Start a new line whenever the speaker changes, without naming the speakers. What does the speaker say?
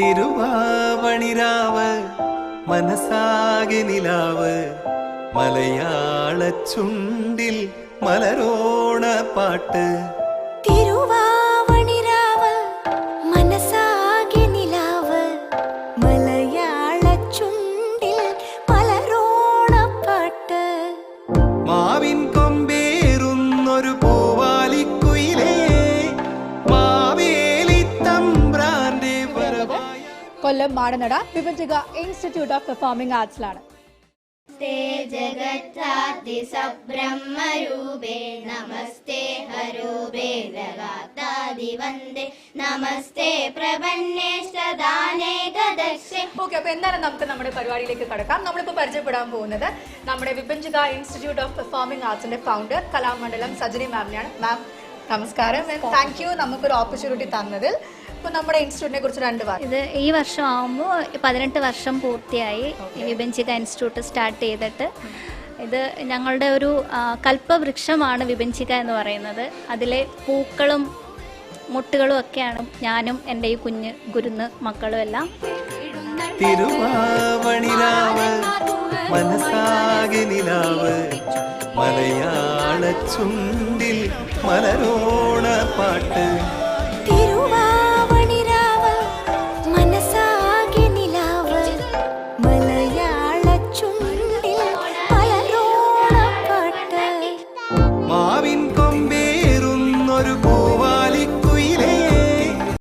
തിരുവാവണിരാവ് മനസാകെ നിലാവ് മലയാള ചുണ്ടിൽ മലരോണ പാട്ട്.
തിരുവാവണിരാവ് മനസാകെ നിലാവ് മലയാള ചുണ്ടിൽ മലരോണ പാട്ട്.
മാവിൻ കൊമ്പേറുന്നൊരു പൂവാലിക്കുയിലേ മാവേലി തമ്പ്രാന്റെ വരവായ.
Kollam Madanada Vibhajika institute of performing ആർട്സിലാണ്.
ജഗത്താദിസബ്രഹ്മരൂപേ നമസ്തേ ഹരൂപേ ജഗാതാദിവന്ദേ നമസ്തേ പ്രപന്നേഷ്ടദാനേകദക്ഷേ.
ഓക്കെ, അപ്പോൾ എന്തായാലും നമുക്ക് നമ്മുടെ പരിപാടിയിലേക്ക് കടക്കാം. നമ്മളിപ്പോൾ പരിചയപ്പെടാൻ പോകുന്നത് നമ്മുടെ വിഭജിക ഇൻസ്റ്റിറ്റ്യൂട്ട് ഓഫ് പെർഫോമിംഗ് ആർട്സിന്റെ ഫൗണ്ടർ കലാമണ്ഡലം സജനി മാമിനെയാണ്. മാം നമസ്കാരം. താങ്ക് യു നമുക്കൊരു ഓപ്പർച്യൂണിറ്റി തന്നതിൽ. ഇപ്പോൾ നമ്മുടെ ഇൻസ്റ്റിറ്റ്യൂട്ടിനെ കുറിച്ച് 2 വാക്ക്.
ഇത് ഈ വർഷം ആകുമ്പോൾ 18 വർഷം പൂർത്തിയായി വിഭജിക ഇൻസ്റ്റിറ്റ്യൂട്ട് സ്റ്റാർട്ട് ചെയ്തിട്ട്. ഇത് ഞങ്ങളുടെ ഒരു കൽപ്പവൃക്ഷമാണ് വിഭജിക എന്ന് പറയുന്നത്. അതിലെ പൂക്കളും മുട്ടുകളും ഒക്കെയാണ് ഞാനും എൻ്റെ ഈ കുഞ്ഞ് ഗുരുന്ന് മക്കളും എല്ലാം.
തിരുവാവണിരാവ് മനസാകെ നിലാവ് മലയാള ചുണ്ടിൽ മലരോണ പാട്ട്.